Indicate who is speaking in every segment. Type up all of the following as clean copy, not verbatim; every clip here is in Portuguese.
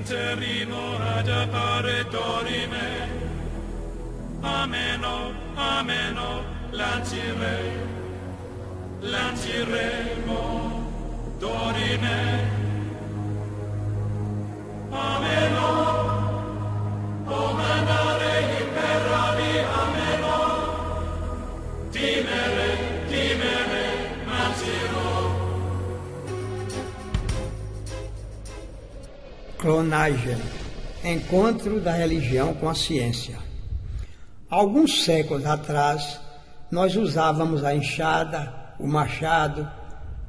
Speaker 1: terrimo ad appare dorime. Ameno, ameno, lanciremo dorime. Ameno, o mandare imperavi, ameno, timere, lancirò.
Speaker 2: Clonagem, encontro da religião com a ciência. Alguns séculos atrás, nós usávamos a enxada, o machado,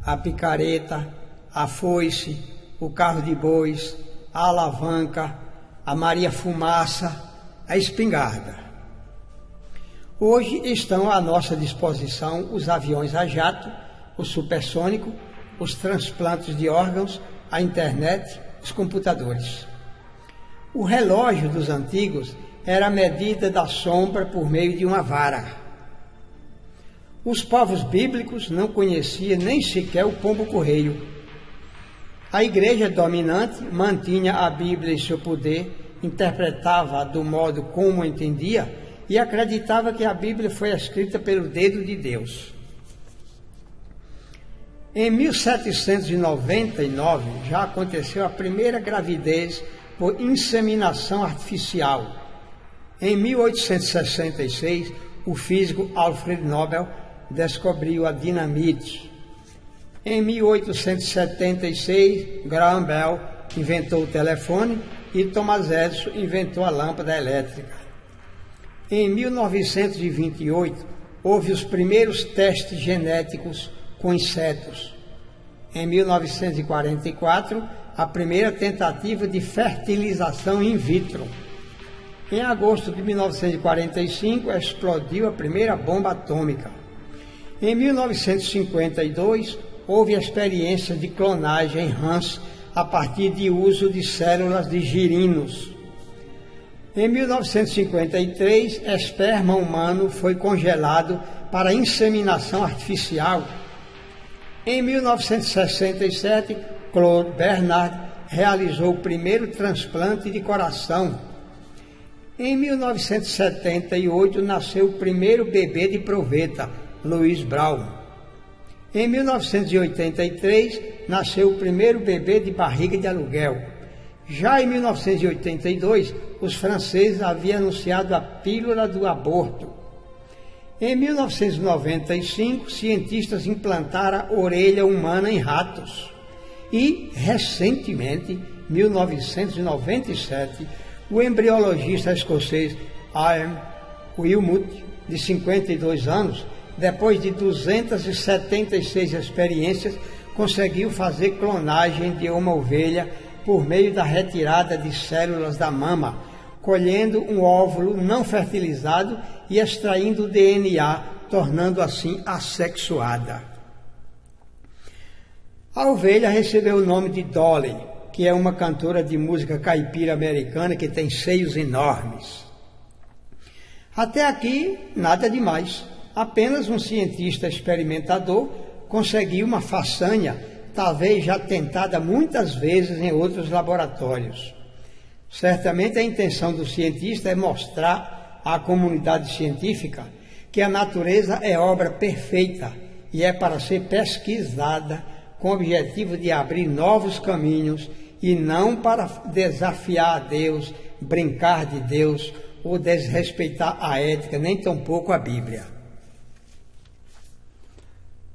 Speaker 2: a picareta, a foice, o carro de bois, a alavanca, a Maria Fumaça, a espingarda. Hoje estão à nossa disposição os aviões a jato, o supersônico, os transplantes de órgãos, a internet, os computadores. O relógio dos antigos era a medida da sombra por meio de uma vara. Os povos bíblicos não conheciam nem sequer o pombo-correio. A igreja dominante mantinha a Bíblia em seu poder, interpretava-a do modo como entendia e acreditava que a Bíblia foi escrita pelo dedo de Deus. Em 1799 já aconteceu a primeira gravidez por inseminação artificial. Em 1866, o físico Alfred Nobel descobriu a dinamite. Em 1876, Graham Bell inventou o telefone e Thomas Edison inventou a lâmpada elétrica. Em 1928, houve os primeiros testes genéticos com insetos. Em 1944, a primeira tentativa de fertilização in vitro. Em agosto de 1945, explodiu a primeira bomba atômica. Em 1952, houve a experiência de clonagem em rãs a partir de uso de células de girinos. Em 1953, esperma humano foi congelado para inseminação artificial. Em 1967, Claude Bernard realizou o primeiro transplante de coração. Em 1978, nasceu o primeiro bebê de proveta, Louis Braun. Em 1983, nasceu o primeiro bebê de barriga de aluguel. Já em 1982, os franceses haviam anunciado a pílula do aborto. Em 1995, cientistas implantaram a orelha humana em ratos. E, recentemente, 1997, o embriologista escocês Ian Wilmut, de 52 anos, depois de 276 experiências, conseguiu fazer clonagem de uma ovelha por meio da retirada de células da mama, colhendo um óvulo não fertilizado e extraindo o DNA, tornando assim assexuada. A ovelha recebeu o nome de Dolly, que é uma cantora de música caipira americana que tem seios enormes. Até aqui, nada demais. Apenas um cientista experimentador conseguiu uma façanha, talvez já tentada muitas vezes em outros laboratórios. Certamente a intenção do cientista é mostrar à comunidade científica que a natureza é obra perfeita e é para ser pesquisada com o objetivo de abrir novos caminhos e não para desafiar a Deus, brincar de Deus ou desrespeitar a ética, nem tampouco a Bíblia.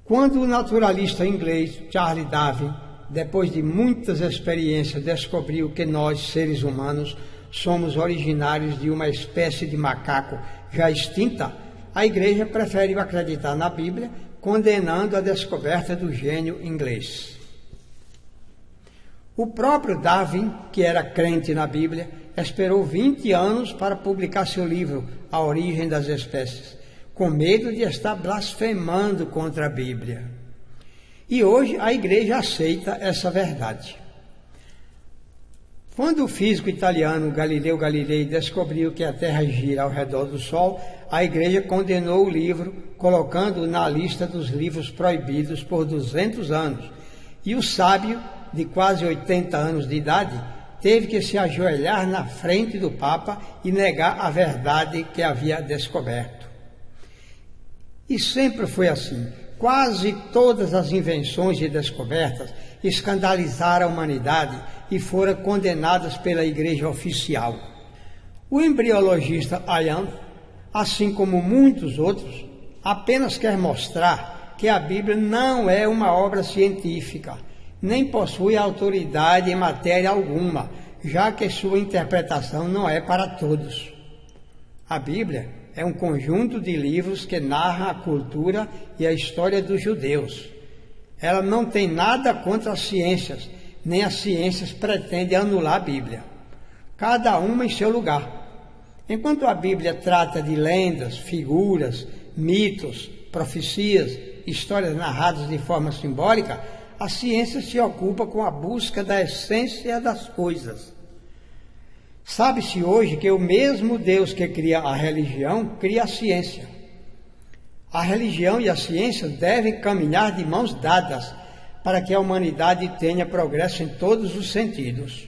Speaker 2: Quando o naturalista inglês Charles Darwin, depois de muitas experiências, descobriu que nós, seres humanos, somos originários de uma espécie de macaco já extinta, a Igreja preferiu acreditar na Bíblia, condenando a descoberta do gênio inglês. O próprio Darwin, que era crente na Bíblia, esperou 20 anos para publicar seu livro A Origem das Espécies, com medo de estar blasfemando contra a Bíblia. E hoje a Igreja aceita essa verdade. Quando o físico italiano Galileu Galilei descobriu que a Terra gira ao redor do Sol, a Igreja condenou o livro, colocando-o na lista dos livros proibidos por 200 anos. E o sábio, de quase 80 anos de idade, teve que se ajoelhar na frente do Papa e negar a verdade que havia descoberto. E sempre foi assim. Quase todas as invenções e descobertas escandalizaram a humanidade e foram condenadas pela Igreja oficial. O embriologista Ian, assim como muitos outros, apenas quer mostrar que a Bíblia não é uma obra científica, nem possui autoridade em matéria alguma, já que sua interpretação não é para todos. A Bíblia é um conjunto de livros que narra a cultura e a história dos judeus. Ela não tem nada contra as ciências, nem as ciências pretendem anular a Bíblia. Cada uma em seu lugar. Enquanto a Bíblia trata de lendas, figuras, mitos, profecias, histórias narradas de forma simbólica, a ciência se ocupa com a busca da essência das coisas. Sabe-se hoje que o mesmo Deus que cria a religião, cria a ciência. A religião e a ciência devem caminhar de mãos dadas para que a humanidade tenha progresso em todos os sentidos.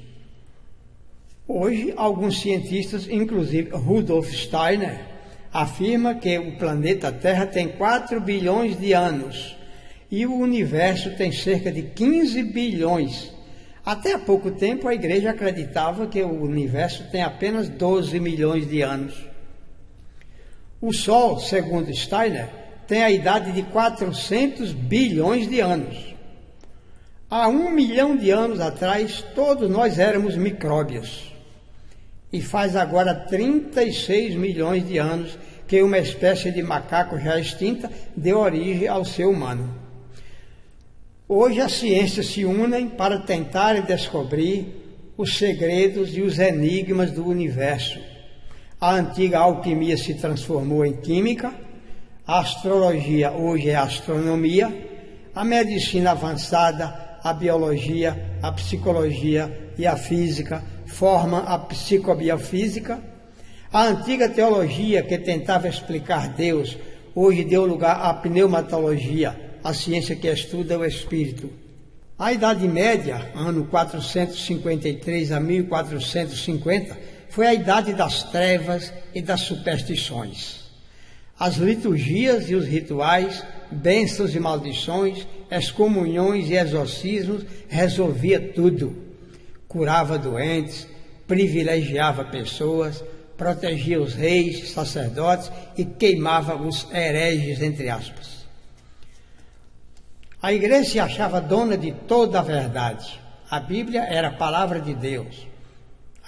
Speaker 2: Hoje, alguns cientistas, inclusive Rudolf Steiner, afirma que o planeta Terra tem 4 bilhões de anos e o universo tem cerca de 15 bilhões. Até há pouco tempo a Igreja acreditava que o universo tem apenas 12 milhões de anos. O Sol, segundo Steiner, tem a idade de 400 bilhões de anos. Há 1 milhão de anos atrás, todos nós éramos micróbios. E faz agora 36 milhões de anos que uma espécie de macaco já extinta deu origem ao ser humano. Hoje as ciências se unem para tentarem descobrir os segredos e os enigmas do universo. A antiga alquimia se transformou em química, a astrologia hoje é astronomia, a medicina avançada, a biologia, a psicologia e a física formam a psicobiofísica. A antiga teologia que tentava explicar Deus hoje deu lugar à pneumatologia, a ciência que estuda o espírito. A Idade Média, ano 453 a 1450, foi a idade das trevas e das superstições. As liturgias e os rituais, bênçãos e maldições, excomunhões e exorcismos resolvia tudo. Curava doentes, privilegiava pessoas, protegia os reis, sacerdotes e queimava os hereges, entre aspas. A igreja se achava dona de toda a verdade. A Bíblia era a palavra de Deus.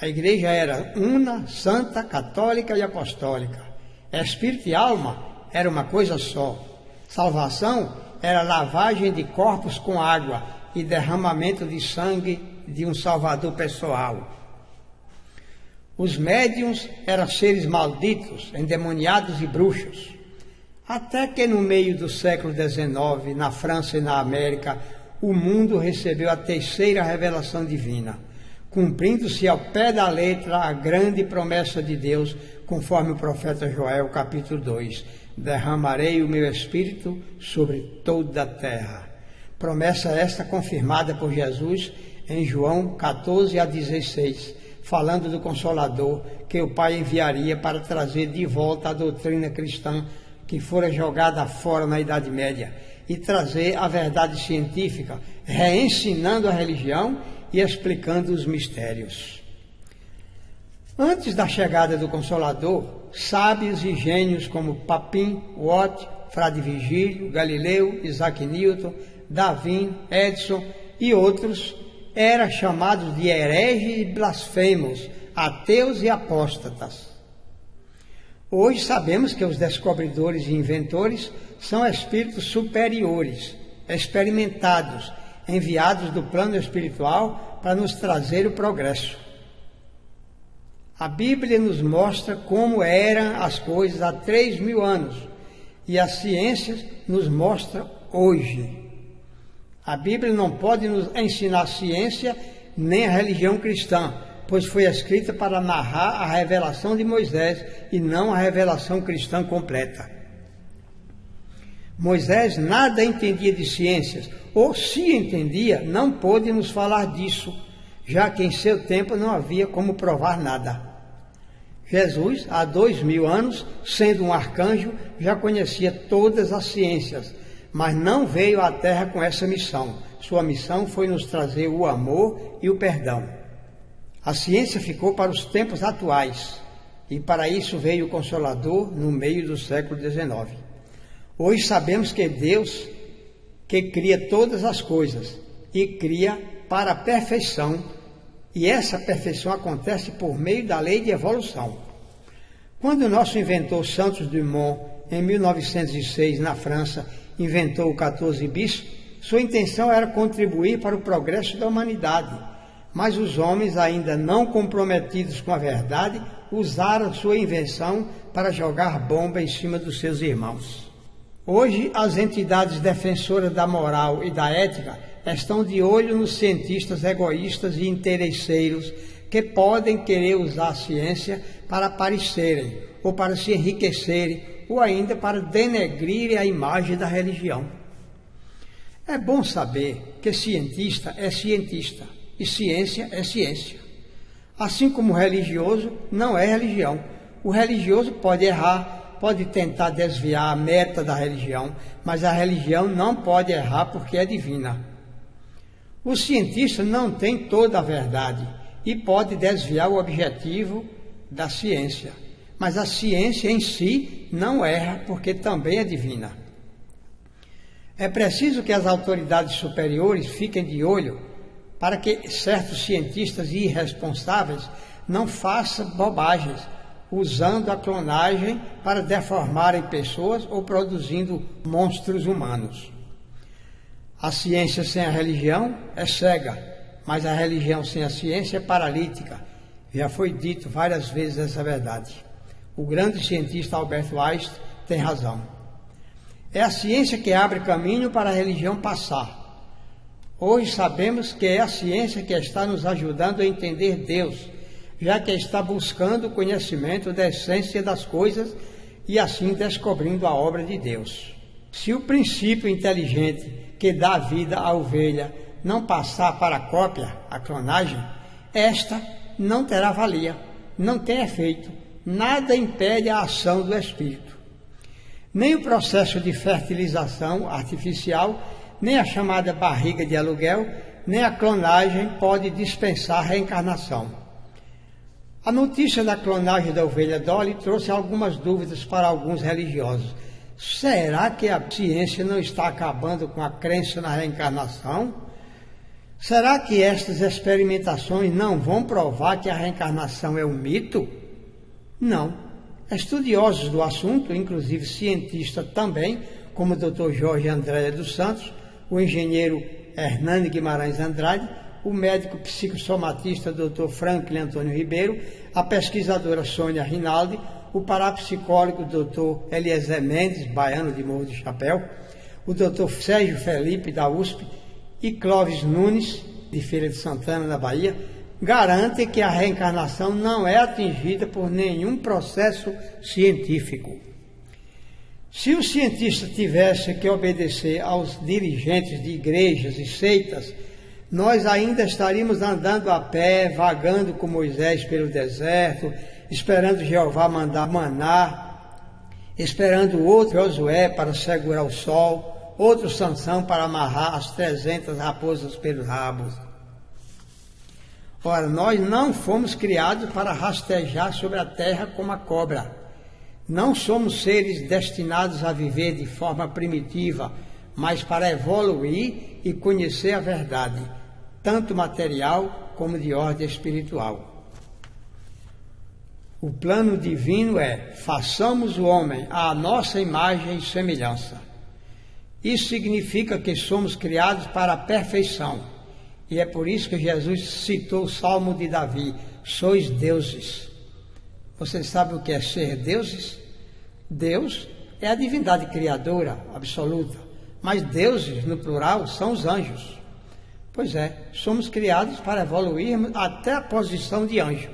Speaker 2: A igreja era una, santa, católica e apostólica. Espírito e alma era uma coisa só. Salvação era lavagem de corpos com água e derramamento de sangue de um salvador pessoal. Os médiuns eram seres malditos, endemoniados e bruxos. Até que no meio do século XIX, na França e na América, o mundo recebeu a terceira revelação divina, cumprindo-se ao pé da letra a grande promessa de Deus, conforme o profeta Joel, capítulo 2, derramarei o meu espírito sobre toda a terra. Promessa esta confirmada por Jesus em João 14 a 16, falando do Consolador que o Pai enviaria para trazer de volta a doutrina cristã que fora jogada fora na Idade Média e trazer a verdade científica, reensinando a religião e explicando os mistérios. Antes da chegada do Consolador, sábios e gênios como Papin, Watt, Frade Vigílio, Galileu, Isaac Newton, Darwin, Edison e outros eram chamados de hereges e blasfemos, ateus e apóstatas. Hoje sabemos que os descobridores e inventores são espíritos superiores, experimentados, enviados do plano espiritual para nos trazer o progresso. A Bíblia nos mostra como eram as coisas há 3.000 anos e as ciências nos mostram hoje. A Bíblia não pode nos ensinar ciência nem a religião cristã, pois foi escrita para narrar a revelação de Moisés e não a revelação cristã completa. Moisés nada entendia de ciências, ou se entendia, não pôde nos falar disso, já que em seu tempo não havia como provar nada. Jesus, há 2000 anos, sendo um arcanjo, já conhecia todas as ciências, mas não veio à Terra com essa missão. Sua missão foi nos trazer o amor e o perdão. A ciência ficou para os tempos atuais, e para isso veio o Consolador no meio do século XIX. Hoje sabemos que Deus, que cria todas as coisas, e cria para a perfeição, e essa perfeição acontece por meio da lei de evolução. Quando o nosso inventor Santos Dumont, em 1906, na França, inventou o 14 bis, sua intenção era contribuir para o progresso da humanidade, mas os homens, ainda não comprometidos com a verdade, usaram sua invenção para jogar bomba em cima dos seus irmãos. Hoje, as entidades defensoras da moral e da ética estão de olho nos cientistas egoístas e interesseiros que podem querer usar a ciência para aparecerem, ou para se enriquecerem, ou ainda para denegrirem a imagem da religião. É bom saber que cientista é cientista e ciência é ciência. Assim como o religioso não é religião. O religioso pode errar, pode tentar desviar a meta da religião, mas a religião não pode errar porque é divina. O cientista não tem toda a verdade e pode desviar o objetivo da ciência, mas a ciência em si não erra porque também é divina. É preciso que as autoridades superiores fiquem de olho para que certos cientistas irresponsáveis não façam bobagens, usando a clonagem para deformarem pessoas ou produzindo monstros humanos. A ciência sem a religião é cega, mas a religião sem a ciência é paralítica. Já foi dito várias vezes essa verdade. O grande cientista Albert Einstein tem razão. É a ciência que abre caminho para a religião passar. Hoje sabemos que é a ciência que está nos ajudando a entender Deus, já que está buscando o conhecimento da essência das coisas e assim descobrindo a obra de Deus. Se o princípio inteligente que dá vida à ovelha não passar para a cópia, a clonagem, esta não terá valia, não tem efeito, nada impede a ação do espírito. Nem o processo de fertilização artificial, nem a chamada barriga de aluguel, nem a clonagem pode dispensar a reencarnação. A notícia da clonagem da ovelha Dolly trouxe algumas dúvidas para alguns religiosos. Será que a ciência não está acabando com a crença na reencarnação? Será que estas experimentações não vão provar que a reencarnação é um mito? Não. Estudiosos do assunto, inclusive cientistas também, como o Dr. Jorge Andréia dos Santos, o engenheiro Hernani Guimarães Andrade, o médico psicossomatista Dr. Franklin Antônio Ribeiro, a pesquisadora Sônia Rinaldi, o parapsicólogo Dr. Eliezer Mendes, baiano de Morro do Chapéu, o Dr. Sérgio Felipe, da USP, e Clóvis Nunes, de Feira de Santana, na Bahia, garantem que a reencarnação não é atingida por nenhum processo científico. Se o cientista tivesse que obedecer aos dirigentes de igrejas e seitas, nós ainda estaríamos andando a pé, vagando com Moisés pelo deserto, esperando Jeová mandar maná, esperando outro Josué para segurar o sol, outro Sansão para amarrar as 300 raposas pelos rabos. Ora, nós não fomos criados para rastejar sobre a terra como a cobra. Não somos seres destinados a viver de forma primitiva, mas para evoluir e conhecer a verdade, tanto material como de ordem espiritual. O plano divino é: façamos o homem à nossa imagem e semelhança. Isso significa que somos criados para a perfeição. E é por isso que Jesus citou o Salmo de Davi: sois deuses. Vocês sabem o que é ser deuses? Deus é a divindade criadora absoluta, mas deuses, no plural, são os anjos. Pois é, somos criados para evoluirmos até a posição de anjo.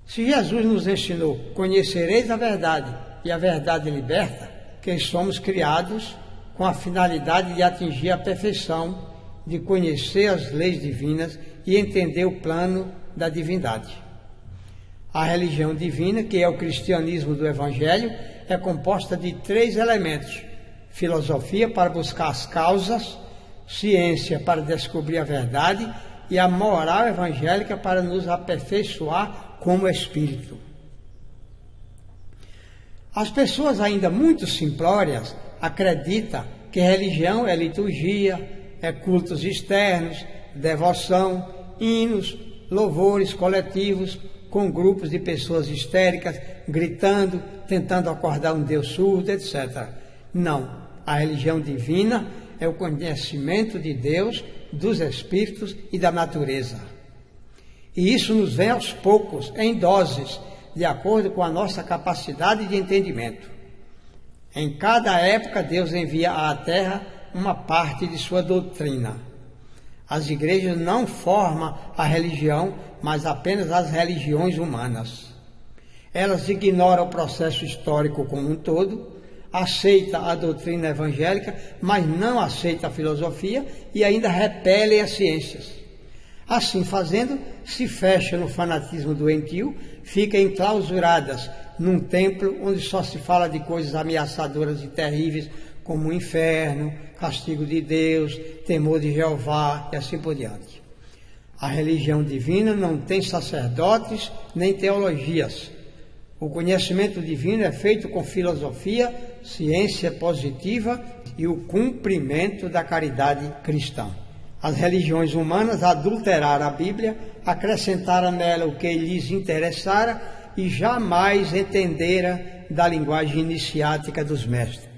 Speaker 2: Se Jesus nos ensinou: conhecereis a verdade e a verdade liberta, que somos criados com a finalidade de atingir a perfeição, de conhecer as leis divinas e entender o plano da divindade. A religião divina, que é o cristianismo do Evangelho, é composta de 3 elementos: filosofia para buscar as causas, ciência para descobrir a verdade e a moral evangélica para nos aperfeiçoar como espírito. As pessoas ainda muito simplórias acreditam que religião é liturgia, é cultos externos, devoção, hinos, louvores coletivos com grupos de pessoas histéricas, gritando, tentando acordar um Deus surdo, etc. Não, a religião divina é o conhecimento de Deus, dos espíritos e da natureza. E isso nos vem aos poucos, em doses, de acordo com a nossa capacidade de entendimento. Em cada época, Deus envia à Terra uma parte de sua doutrina. As igrejas não formam a religião, mas apenas as religiões humanas. Elas ignoram o processo histórico como um todo, aceitam a doutrina evangélica, mas não aceitam a filosofia e ainda repelem as ciências. Assim fazendo, se fecham no fanatismo doentio, ficam enclausuradas num templo onde só se fala de coisas ameaçadoras e terríveis, como o inferno, castigo de Deus, temor de Jeová e assim por diante. A religião divina não tem sacerdotes nem teologias. O conhecimento divino é feito com filosofia, ciência positiva e o cumprimento da caridade cristã. As religiões humanas adulteraram a Bíblia, acrescentaram nela o que lhes interessara e jamais entenderam da linguagem iniciática dos mestres.